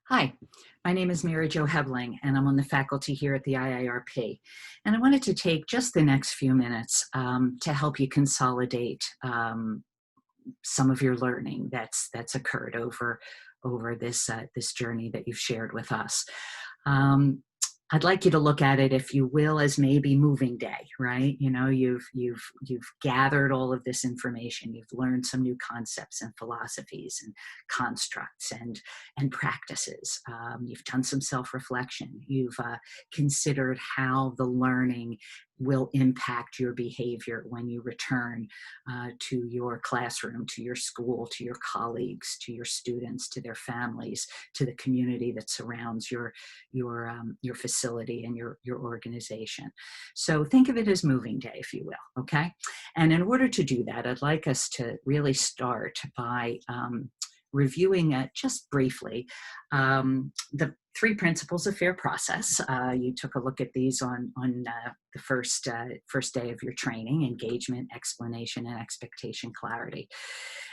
Hi, my name is Mary Jo Hebling, and I'm on the faculty here at the IIRP. And I wanted to take just the next few minutes to help you consolidate some of your learning that's occurred over this journey that you've shared with us. Um, I'd like you to look at it, if you will, as maybe moving day, right? You know, you've gathered all of this information. You've learned some new concepts and philosophies and constructs and practices. You've done some self-reflection. You've considered how the learning will impact your behavior when you return to your classroom, to your school, to your colleagues, to your students, to their families, to the community that surrounds your facility and your organization. So think of it as moving day, if you will. Okay. And in order to do that, I'd like us to really start by reviewing just briefly the three principles of fair process. You took a look at these on the first day of your training: engagement, explanation, and expectation clarity.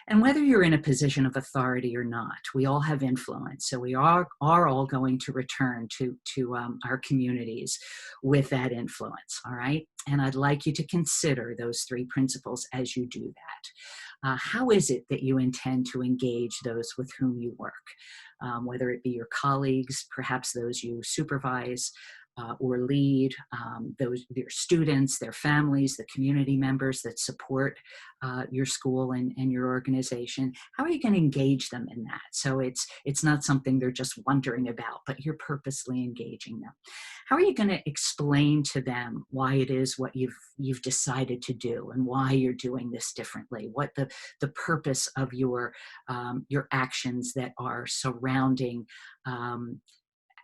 And whether you're in a position of authority or not, we all have influence. So we are all going to return to our communities with that influence. All right. And I'd like you to consider those three principles as you do that. How is it that you intend to engage those with whom you work? Whether it be your colleagues, perhaps those you supervise or lead, those their students, their families, the community members that support your school and your organization. How are you going to engage them in that? So it's not something they're just wondering about, but you're purposely engaging them. How are you going to explain to them why it is what you've decided to do and why you're doing this differently? What the purpose of your actions that are surrounding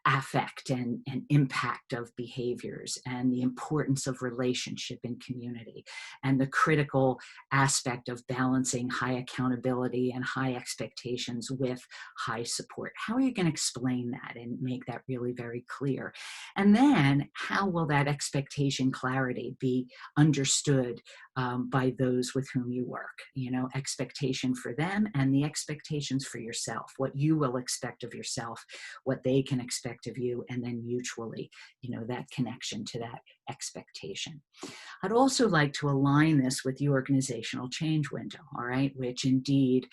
affect and impact of behaviors, and the importance of relationship and community, and the critical aspect of balancing high accountability and high expectations with high support. How are you going to explain that and make that really very clear? And then how will that expectation clarity be understood by those with whom you work? You know, expectation for them and the expectations for yourself, what you will expect of yourself, what they can expect of you, and then mutually, you know, that connection to that expectation. I'd also like to align this with the organizational change window, all right, which indeed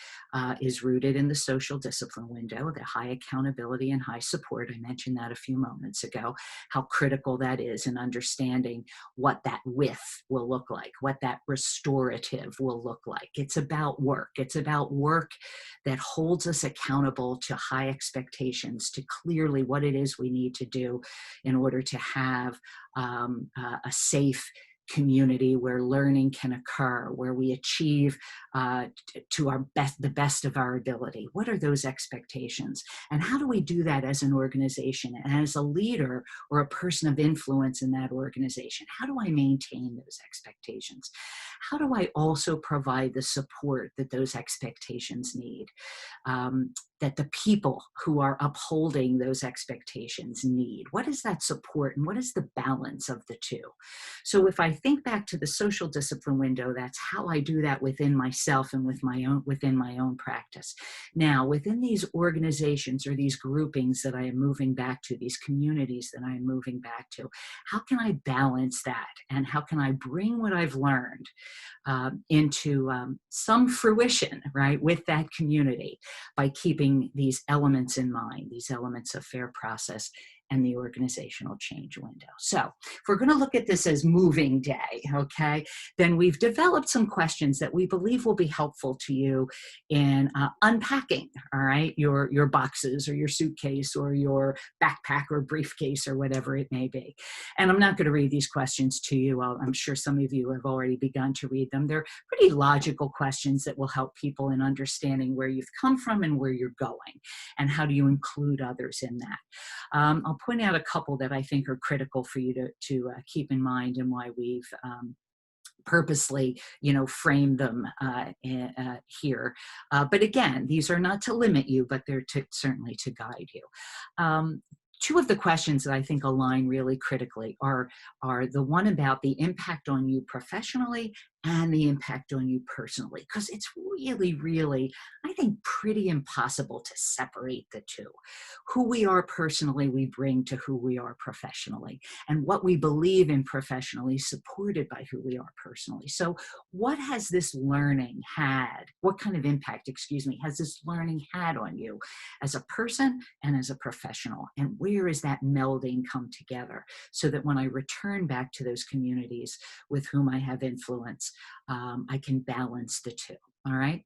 is rooted in the social discipline window, the high accountability and high support. I mentioned that a few moments ago, how critical that is in understanding what that with will look like, what that restorative will look like. It's about work. It's about work that holds us accountable to high expectations, to clearly what it is we need to do in order to have a safe community where learning can occur, where we achieve to the best of our ability. What are those expectations? And how do we do that as an organization and as a leader or a person of influence in that organization? How do I maintain those expectations? How do I also provide the support that those expectations need? That the people who are upholding those expectations need? What is that support and what is the balance of the two? So if I think back to the social discipline window, that's how I do that within myself and within my own practice. Now, within these organizations or these groupings that I am moving back to, these communities that I am moving back to, how can I balance that? And how can I bring what I've learned into some fruition, right, with that community by keeping these elements in mind, these elements of fair process and the organizational change window. So if we're going to look at this as moving day, okay, then we've developed some questions that we believe will be helpful to you in unpacking, all right, your boxes or your suitcase or your backpack or briefcase or whatever it may be. And I'm not going to read these questions to you. I'm sure some of you have already begun to read them. They're pretty logical questions that will help people in understanding where you've come from and where you're going, and how do you include others in that. I'll point out a couple that I think are critical for you to keep in mind, and why we've purposely, you know, framed them here. But again, these are not to limit you, but they're certainly to guide you. Two of the questions that I think align really critically are the one about the impact on you professionally and the impact on you personally. Because it's really, really, I think, pretty impossible to separate the two. Who we are personally, we bring to who we are professionally, and what we believe in professionally, supported by who we are personally. So, what has this learning had? What kind of impact, excuse me, has this learning had on you as a person and as a professional? And where is that melding come together so that when I return back to those communities with whom I have influence, I can balance the two? All right.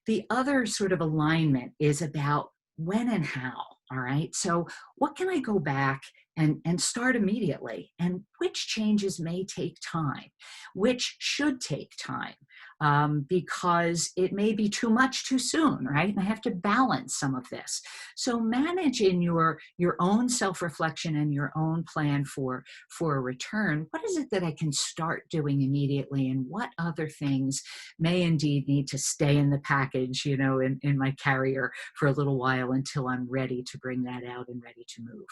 The other sort of alignment is about when and how. All right. So, what can I go back and start immediately? And which changes may take time, which should take time, because it may be too much too soon, right? And I have to balance some of this. So, manage in your own self-reflection and your own plan for a return. What is it that I can start doing immediately, and what other things may indeed need to stay in the package, in my carrier for a little while until I'm ready to bring that out and ready to move.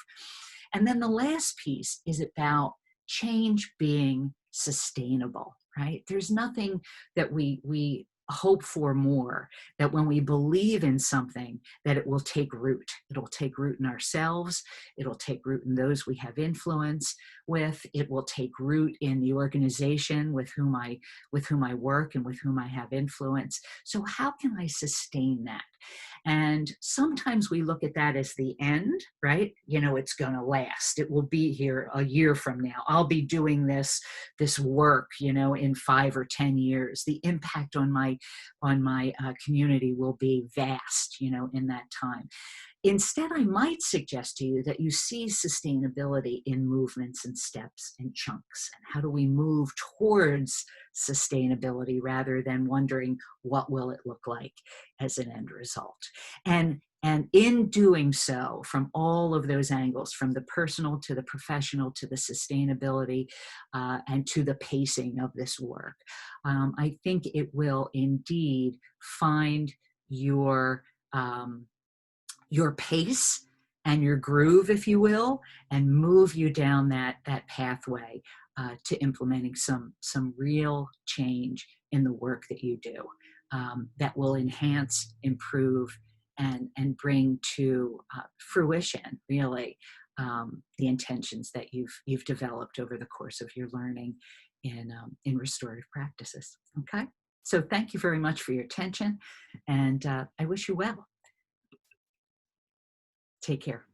And then the last piece is about change being sustainable, right? There's nothing that we hope for more, that when we believe in something, that it will take root. It'll take root in ourselves. It'll take root in those we have influence with. It will take root in the organization with whom I work and with whom I have influence. So how can I sustain that? And sometimes we look at that as the end, right? It's going to last. It will be here a year from now. I'll be doing this work, in 5 or 10 years. The impact on my community will be vast, in that time. Instead, I might suggest to you that you see sustainability in movements and steps and chunks. And how do we move towards sustainability rather than wondering what will it look like as an end result? And in doing so, from all of those angles, from the personal to the professional to the sustainability, and to the pacing of this work, I think it will indeed find your pace and your groove, if you will, and move you down that pathway, to implementing some real change in the work that you do, that will enhance, improve, and bring to fruition, really, the intentions that you've developed over the course of your learning in restorative practices. Okay, so thank you very much for your attention, and I wish you well. Take care.